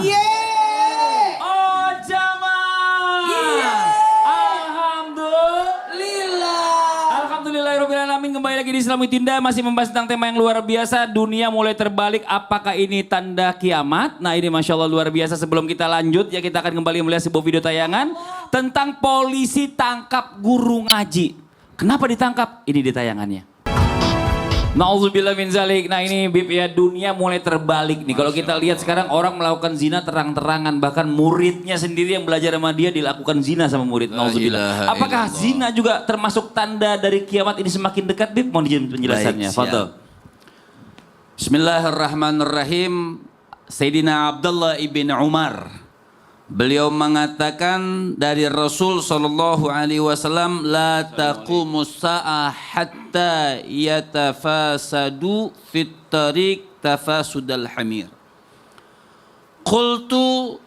Yeay. Oh jamaah. Iya. Alhamdulillahirrahmanirrahim. Kembali lagi di Islam Witinda. Masih membahas tentang tema yang luar biasa. Dunia mulai terbalik. Apakah ini tanda kiamat? Nah ini Masya Allah luar biasa. Sebelum kita lanjut ya kita akan kembali melihat sebuah video tayangan. Tentang polisi tangkap guru ngaji. Kenapa ditangkap? Ini di tayangannya. Nauzubillah min zalik. Nah ini Bib ya, dunia mulai terbalik nih. Kalau kita lihat sekarang orang melakukan zina terang-terangan. Bahkan muridnya sendiri yang belajar sama dia dilakukan zina sama murid. Nauzubillah. Apakah zina juga termasuk tanda dari kiamat ini semakin dekat Bib? Mohon izin penjelasannya. Fadhal. Bismillahirrahmanirrahim. Sayyidina Abdullah ibn Umar. Beliau mengatakan dari Rasul sallallahu alaihi wasallam, la taqumus sa'ah hatta yatafasadu fit tariq tafasudal hamir. Qultu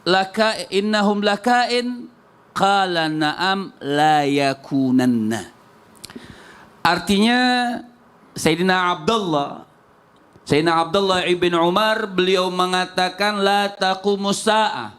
laka innahum lakain, qala na'am la yakunanna. Artinya Sayyidina Abdullah ibn Umar beliau mengatakan la taqumus sa'ah,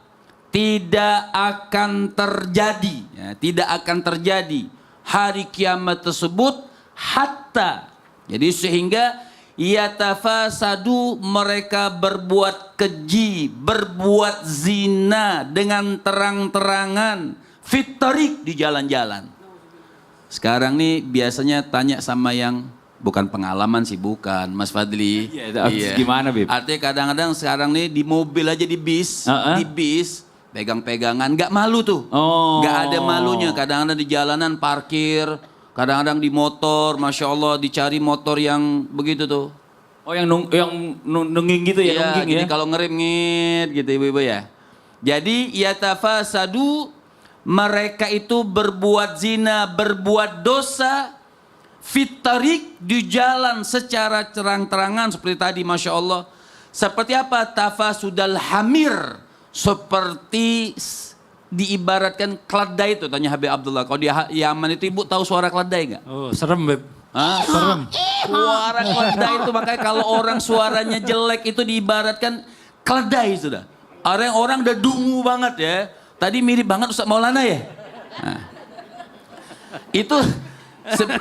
tidak akan terjadi ya, tidak akan terjadi hari kiamat tersebut hatta, jadi sehingga yatafasadu, mereka berbuat keji, berbuat zina dengan terang-terangan fitarik, di jalan-jalan. Sekarang nih biasanya tanya sama yang bukan pengalaman sih, bukan Mas Fadli. Iya. Gimana Bib? Artinya kadang-kadang sekarang nih di mobil aja, di bis, pegang-pegangan, nggak malu tuh. Nggak ada malunya. Kadang-kadang di jalanan parkir, kadang-kadang di motor, Masya Allah dicari motor yang begitu tuh. Oh yang nungging gitu ya? Iya, jadi ya? Kalau ngerem ngit gitu ibu-ibu ya. Jadi yatafasadu, mereka itu berbuat zina, berbuat dosa, fitarik, di jalan secara terang-terangan seperti tadi Masya Allah. Seperti apa? Tafasudal hamir, seperti diibaratkan keledai itu. Tanya Habib Abdullah, kalau di Yaman itu ibu tahu suara keledai nggak? Oh serem Beb. Hah? Serem. Suara keledai itu, makanya kalau orang suaranya jelek itu diibaratkan keledai sudah. Orang udah dungu banget ya. Tadi mirip banget Ustaz Maulana ya. Nah. Itu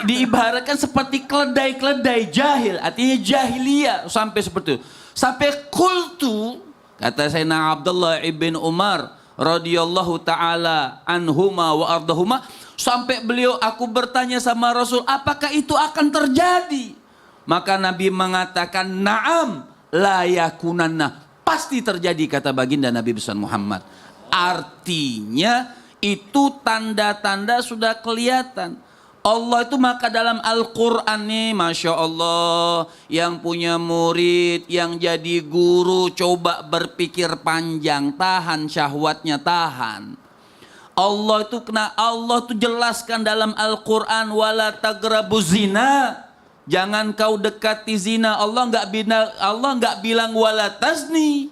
diibaratkan seperti keledai-keledai jahil, artinya jahiliyah sampai seperti itu. Sampai kultu, kata Sayyidina Abdullah ibn Umar radhiyallahu taala anhuma wa ardahuma, sampai beliau, aku bertanya sama Rasul, apakah itu akan terjadi? Maka Nabi mengatakan, na'am la yakunanna, pasti terjadi, kata baginda Nabi besar Muhammad. Artinya itu tanda-tanda sudah kelihatan. Allah itu maka dalam Al-Quran nih Masya Allah, yang punya murid, yang jadi guru, coba berpikir panjang, tahan syahwatnya, tahan. Allah itu jelaskan dalam Al-Quran, wala tagrabuz zina, jangan kau dekati zina. Allah nggak bilang wala tazni.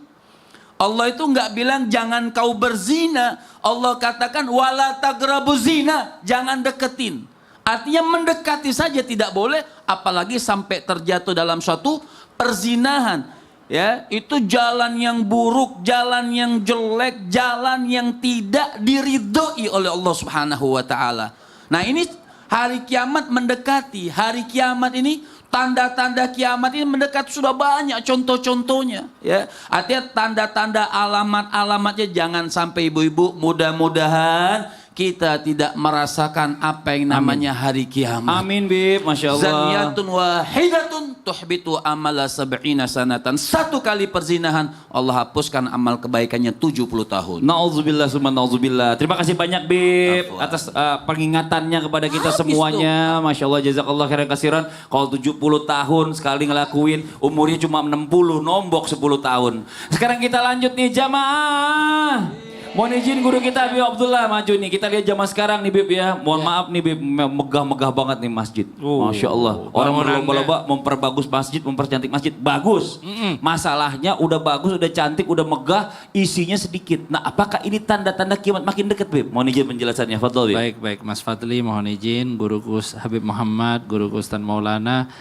Allah itu nggak bilang jangan kau berzina. Allah katakan wala tagrabuz zina, jangan deketin. Artinya mendekati saja tidak boleh, apalagi sampai terjatuh dalam suatu perzinahan. Ya, itu jalan yang buruk, jalan yang jelek, jalan yang tidak diridhoi oleh Allah Subhanahu wa taala. Nah, ini hari kiamat mendekati. Hari kiamat ini, tanda-tanda kiamat ini mendekat, sudah banyak contoh-contohnya, ya. Artinya tanda-tanda, alamat-alamatnya jangan sampai ibu-ibu, mudah-mudahan kita tidak merasakan apa yang namanya hari kiamat. Amin Bib, Masya Allah. Zaniyatun wahidatun tuhbitu amala sab'ina sanatan. Satu kali perzinahan, Allah hapuskan amal kebaikannya 70 tahun. Na'udzubillah summa na'udzubillah. Terima kasih banyak Bib atas pengingatannya kepada kita semuanya. Masya Allah, jazakallah khairan kasiran. Kalau 70 tahun sekali ngelakuin, umurnya cuma 60, nombok 10 tahun. Sekarang kita lanjut nih jamaah. Mohon izin guru kita Habib Abdullah maju nih. Kita lihat zaman sekarang nih Bib ya. Mohon maaf nih Bib, megah-megah banget nih masjid. Masya Allah. Orang berlomba-lomba memperbagus masjid, mempercantik masjid. Bagus. Masalahnya udah bagus, udah cantik, udah megah, isinya sedikit. Nah apakah ini tanda-tanda kiamat makin dekat Bib? Mohon izin penjelasannya. Fadhol Bib. Baik Mas Fadli, mohon izin guruku Habib Muhammad, guruku Ustaz Maulana.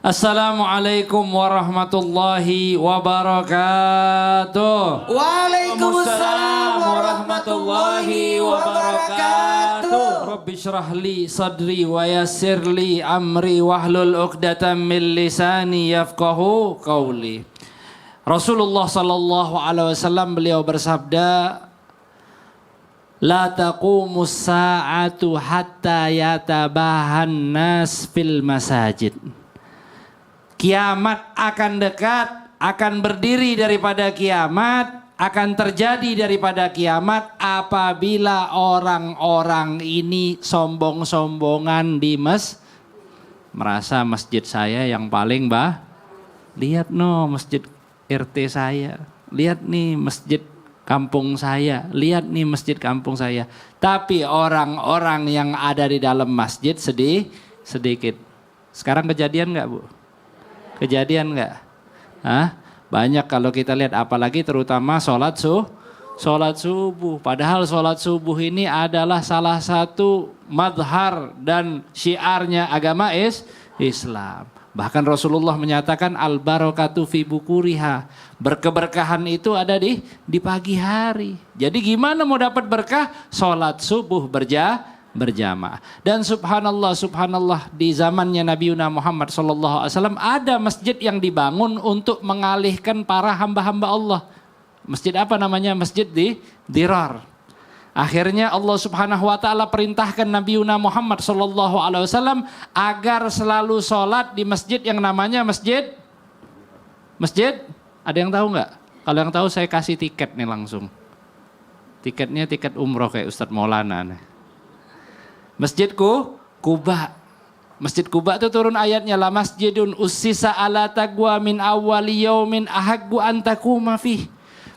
Assalamualaikum warahmatullahi wabarakatuh. Waalaikumsalam warahmatullahi wabarakatuh. Rabbi syrah li sadri wa yassir li amri wahlul 'uqdatam min lisani yafqahu qawli. Rasulullah sallallahu alaihi wasallam beliau bersabda, la taqumus sa'atu hatta yatabahan nas fil masajid. Kiamat akan dekat, akan berdiri daripada kiamat, akan terjadi daripada kiamat apabila orang-orang ini sombong-sombongan di merasa masjid saya yang paling lihat masjid RT saya, lihat nih masjid kampung saya, lihat nih masjid kampung saya. Tapi orang-orang yang ada di dalam masjid sedikit. Sekarang kejadian nggak, Bu? Kejadian nggak? Banyak kalau kita lihat, apalagi terutama sholat subuh. Padahal sholat subuh ini adalah salah satu madhar dan syiarnya agama Islam. Bahkan Rasulullah menyatakan al-barakatu fi bukuriha. Berkeberkahan itu ada di pagi hari. Jadi gimana mau dapat berkah? Sholat subuh berjamaah. Dan subhanallah di zamannya Nabi Muhammad SAW ada masjid yang dibangun untuk mengalihkan para hamba-hamba Allah. Masjid apa namanya? Masjid di Dirar. Akhirnya Allah Subhanahu wa taala perintahkan Nabi Muhammad SAW agar selalu sholat di masjid yang namanya masjid. Ada yang tahu nggak? Kalau yang tahu saya kasih tiket nih langsung. Tiketnya tiket umroh kayak Ustadz Maulana nih. Masjid Kuba. Masjid Kuba itu turun ayatnya, la masjidun ussisa ala taqwa min awwali yaumin ahaqqu an taquma fih.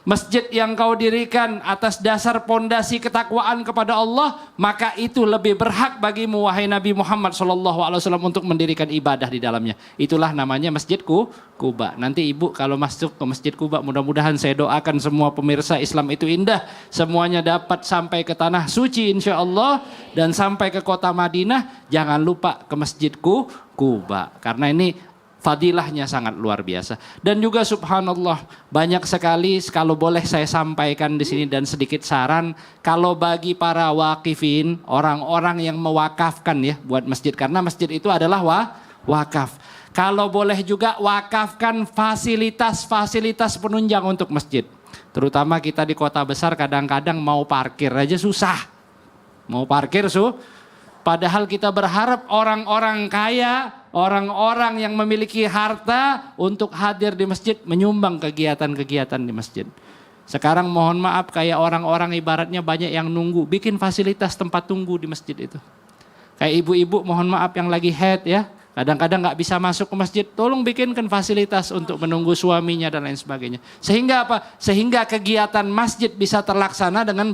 Masjid yang kau dirikan atas dasar pondasi ketakwaan kepada Allah, maka itu lebih berhak bagimu wahai Nabi Muhammad SAW untuk mendirikan ibadah di dalamnya. Itulah namanya Masjid Kuba. Nanti ibu kalau masuk ke Masjid Kuba, mudah-mudahan saya doakan semua pemirsa Islam itu indah. Semuanya dapat sampai ke tanah suci insya Allah dan sampai ke kota Madinah. Jangan lupa ke Masjid Kuba karena ini fadilahnya sangat luar biasa. Dan juga subhanallah banyak sekali, kalau boleh saya sampaikan di sini dan sedikit saran, kalau bagi para wakifin, orang-orang yang mewakafkan ya buat masjid, karena masjid itu adalah wakaf. Kalau boleh juga wakafkan fasilitas penunjang untuk masjid. Terutama kita di kota besar kadang-kadang mau parkir aja susah. Mau parkir padahal kita berharap orang-orang kaya, orang-orang yang memiliki harta untuk hadir di masjid, menyumbang kegiatan-kegiatan di masjid. Sekarang mohon maaf kayak orang-orang ibaratnya banyak yang nunggu, bikin fasilitas tempat tunggu di masjid itu. Kayak ibu-ibu mohon maaf yang lagi haid ya, kadang-kadang nggak bisa masuk ke masjid, tolong bikinkan fasilitas untuk menunggu suaminya dan lain sebagainya. Sehingga apa? Sehingga kegiatan masjid bisa terlaksana dengan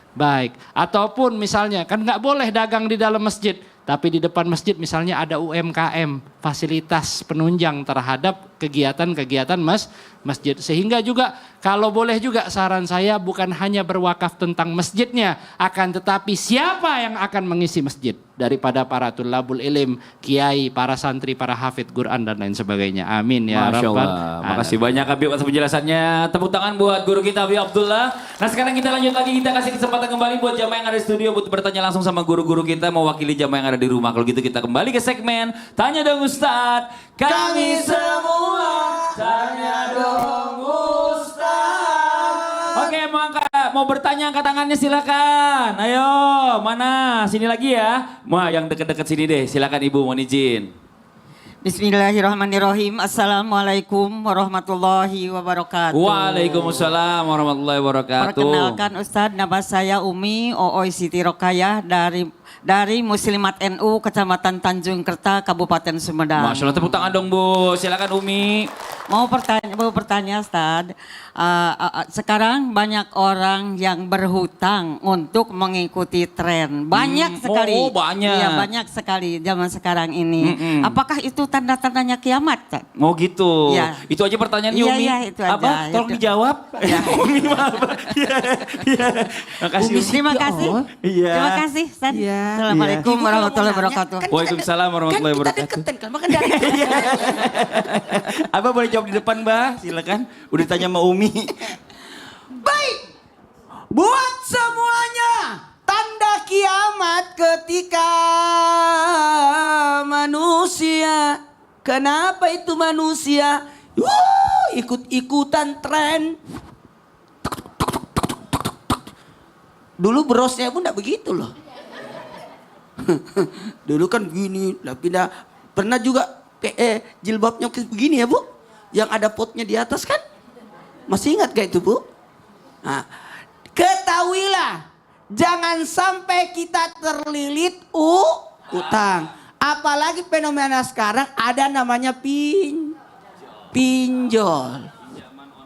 baik. Ataupun misalnya kan nggak boleh dagang di dalam masjid, tapi di depan masjid misalnya ada UMKM, fasilitas penunjang terhadap kegiatan-kegiatan masjid. Sehingga juga kalau boleh juga saran saya bukan hanya berwakaf tentang masjidnya, akan tetapi siapa yang akan mengisi masjid daripada para tulabul ilim, kiai, para santri, para hafidh Quran dan lain sebagainya. Amin ya Masya rabbal Allah. Makasih banyak Habib atas penjelasannya. Tepuk tangan buat guru kita Habib Abdullah. Nah sekarang kita lanjut lagi, kita kasih kesempatan kembali buat jamaah yang ada di studio buat bertanya langsung sama guru-guru kita, mewakili jamaah yang ada di rumah. Kalau gitu kita kembali ke segmen Tanya Dong Ustadz. Kami semua tanya dong Ustadz. Oke, mau bertanya angkat tangannya silakan. Ayo, mana? Sini lagi ya. Yang deket-deket sini deh. Silakan Ibu, mohon izin. Bismillahirrahmanirrahim. Assalamualaikum warahmatullahi wabarakatuh. Waalaikumsalam warahmatullahi wabarakatuh. Perkenalkan Ustadz, nama saya Umi Ooy Siti Rokayah dari Muslimat NU Kecamatan Tanjung Kerta, Kabupaten Sumedang. Masya Allah, tepuk tangan dong Bu. Silakan Umi. Mau bertanya Ustaz. Sekarang banyak orang yang berhutang untuk mengikuti tren. Banyak sekali. Oh, banyak. Iya, banyak sekali zaman sekarang ini. Apakah itu tanda-tandanya kiamat, Ustaz? Oh gitu. Iya. Itu aja pertanyaan Iya, Umi. iya, itu aja. Apa? Tolong Itu. dijawab. Umi maaf. Iya. Iya. Makasih Umi. Terima kasih. Iya. Terima kasih, Ustaz. Iya. Assalamualaikum Iya. warahmatullahi wabarakatuh. Waalaikumsalam warahmatullahi wabarakatuh. Kan kita deketin kan, makanya dari Abah boleh jawab di depan, Bah? Silakan. Udah tanya sama Umi. Baik, buat semuanya tanda kiamat ketika manusia. Kenapa itu manusia? Ikut-ikutan tren. Dulu brosnya pun enggak begitu loh. Dulu kan gini, lah pindah. Pernah juga jilbabnya begini ya Bu? Yang ada potnya di atas kan? Masih ingat gak itu Bu? Nah, ketahuilah, jangan sampai kita terlilit utang. Apalagi fenomena sekarang ada namanya pinjol.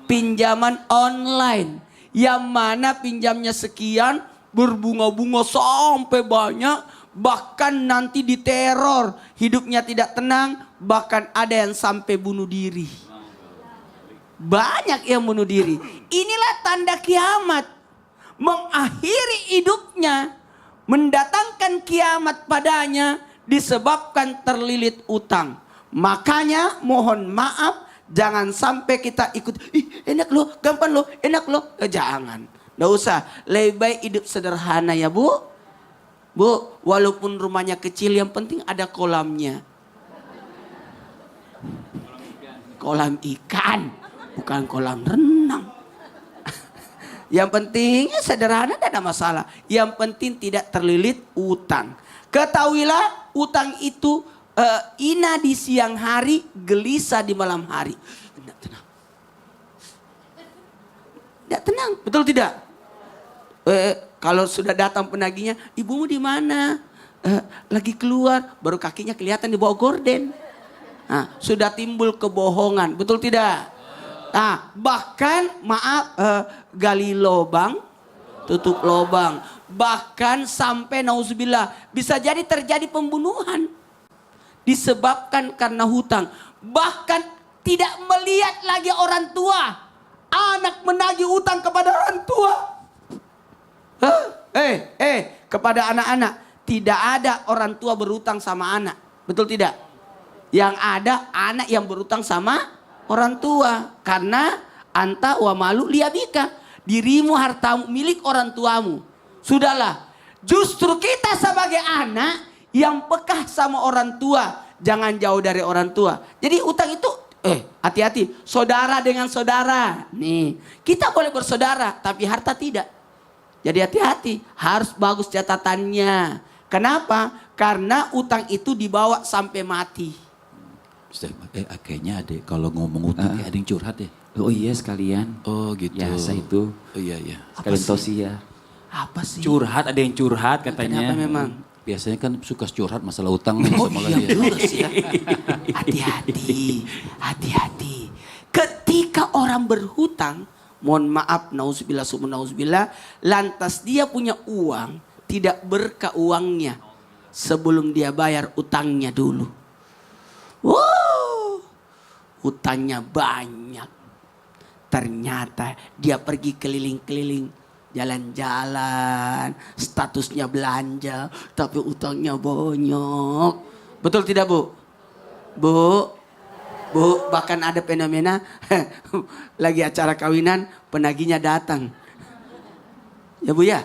Pinjaman online. Yang mana pinjamnya sekian, berbunga-bunga sampai banyak. Bahkan nanti diteror, hidupnya tidak tenang, bahkan ada yang sampai bunuh diri. Banyak yang bunuh diri. Inilah tanda kiamat. Mengakhiri hidupnya, mendatangkan kiamat padanya disebabkan terlilit utang. Makanya mohon maaf, jangan sampai kita ikut, enak loh, gampang loh, enak loh. Jangan, nggak usah. Lebih baik hidup sederhana ya Bu. Bu, walaupun rumahnya kecil yang penting ada kolamnya. Kolam ikan, bukan kolam renang. Yang penting sederhana, tidak ada masalah. Yang penting tidak terlilit utang. Ketahuilah utang itu ina di siang hari, gelisah di malam hari. Tidak tenang. Tidak tenang, betul tidak? Kalau sudah datang penagihnya, ibumu di mana? Lagi keluar, baru kakinya kelihatan di bawah gorden. Nah, sudah timbul kebohongan, betul tidak? Nah, bahkan maaf, gali lobang, tutup lobang. Bahkan sampai nauzubillah, bisa jadi terjadi pembunuhan. Disebabkan karena hutang. Bahkan tidak melihat lagi orang tua. Anak menagih hutang kepada orang tua. Kepada anak-anak. Tidak ada orang tua berutang sama anak. Betul tidak? Yang ada anak yang berutang sama orang tua. Karena anta wa malu liabika. Dirimu hartamu milik orang tuamu. Sudahlah. Justru kita sebagai anak yang pekah sama orang tua. Jangan jauh dari orang tua. Jadi utang itu hati-hati. Saudara dengan saudara. Nih, kita boleh bersaudara tapi harta tidak. Jadi hati-hati, harus bagus catatannya. Kenapa? Karena utang itu dibawa sampai mati. Kayaknya ada kalau ngomong utang kayak ada yang curhat ya. Oh iya sekalian. Oh gitu. Biasa itu. Oh iya. Sekalian tosia. Apa sih? Curhat, ada yang curhat katanya. Kenapa memang? Biasanya kan suka curhat masalah utang nih Oh sama iya dia. juga sih ya. Hati-hati, hati-hati. Ketika orang berhutang, mohon maaf, nauzubillah summa nauzubillah, lantas dia punya uang, tidak berkah uangnya sebelum dia bayar utangnya dulu. Wow, utangnya banyak. Ternyata dia pergi keliling-keliling, jalan-jalan, statusnya belanja, tapi utangnya banyak. Betul tidak Bu? Bu, bahkan ada fenomena lagi acara kawinan, penagihnya datang. Ya Bu ya?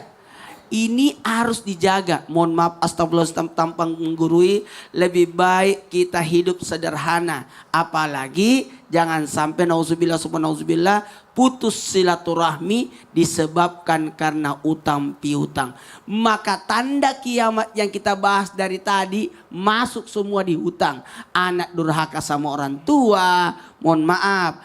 Ini harus dijaga. Mohon maaf, astagfirullah tanpa menggurui. Lebih baik kita hidup sederhana. Apalagi jangan sampai nauzubillah summa nauzubillah putus silaturahmi disebabkan karena utang piutang. Maka tanda kiamat yang kita bahas dari tadi masuk semua di hutang. Anak durhaka sama orang tua, mohon maaf,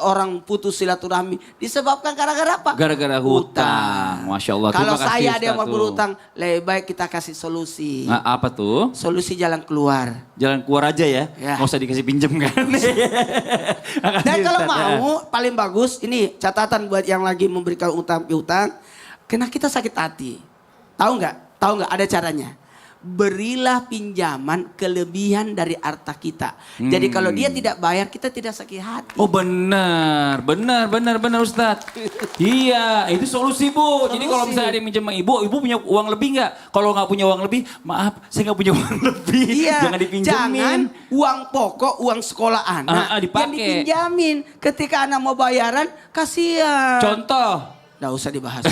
orang putus silaturahmi disebabkan gara-gara apa? Gara-gara hutang. Masya Allah. Kalau Terima kasih, saya ada yang mau Ustaz, tuh. berhutang, lebih baik kita kasih solusi. Nah, apa tuh? Solusi jalan keluar. Jalan keluar aja ya. Ya. Nggak usah dikasih pinjem kan. Makasih, Dan kalau Ustaz. mau paling bagus ini catatan buat yang lagi memberikan utang piutang, karena kita sakit hati. Tahu nggak? Tahu nggak ada caranya? Berilah pinjaman kelebihan dari harta kita. Jadi kalau dia tidak bayar, kita tidak sakit hati. Oh benar Ustadz. Iya, itu solusi Bu. Jadi kalau misalnya ada yang minjem sama ibu punya uang lebih nggak? Kalau nggak punya uang lebih, maaf, saya nggak punya uang lebih. Iya, Jangan dipinjemin. jangan uang pokok, uang sekolah anak dipakai. yang dipinjamin. Ketika anak mau bayaran, kasihan. Contoh. Nggak usah dibahas.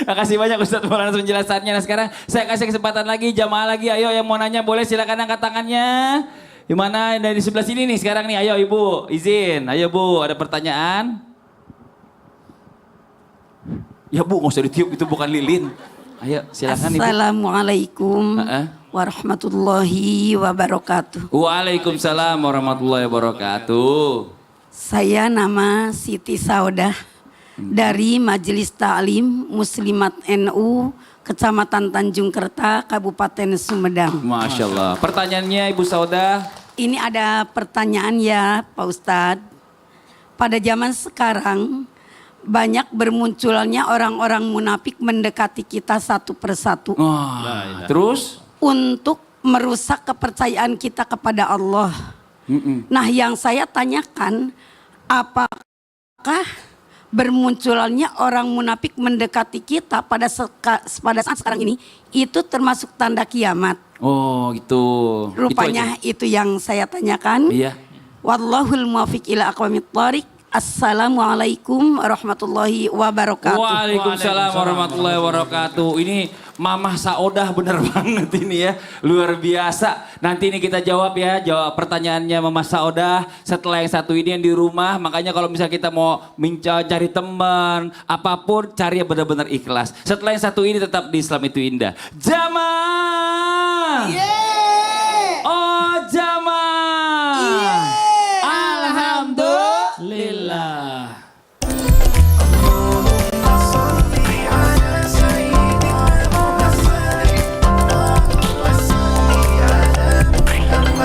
Makasih banyak Ustadz Maulana atas penjelasannya. Nah sekarang saya kasih kesempatan lagi, jamaah lagi. Ayo yang mau nanya boleh silakan angkat tangannya. Gimana dari sebelah sini nih sekarang nih. Ayo Ibu, izin. Ayo Bu, ada pertanyaan? Ya Bu, nggak usah ditiup, itu bukan lilin. Ayo silakan Ibu. Assalamualaikum warahmatullahi wabarakatuh. Waalaikumsalam warahmatullahi wabarakatuh. Saya nama Siti Saudah dari Majelis Ta'lim Muslimat NU Kecamatan Tanjung Kerta, Kabupaten Sumedang. Masya Allah. Pertanyaannya Ibu Saudah. Ini ada pertanyaan ya Pak Ustadz. Pada zaman sekarang banyak bermunculnya orang-orang munafik mendekati kita satu persatu. Terus? Untuk merusak kepercayaan kita kepada Allah. Nah yang saya tanyakan, apakah bermunculannya orang munafik mendekati kita pada saat sekarang ini itu termasuk tanda kiamat? Oh gitu. Rupanya itu yang saya tanyakan. Iya. Wallahul muwaffiq ila aqwamit thoriq. Assalamualaikum warahmatullahi wabarakatuh. Waalaikumsalam warahmatullahi wabarakatuh. Ini Mamah Saudah bener banget ini ya. Luar biasa. Nanti ini kita jawab ya. Jawab pertanyaannya Mamah Saudah. Setelah yang satu ini yang di rumah. Makanya kalau misalnya kita mau cari teman. Apapun cari yang benar-benar ikhlas. Setelah yang satu ini tetap di Islam itu indah. Jamaah.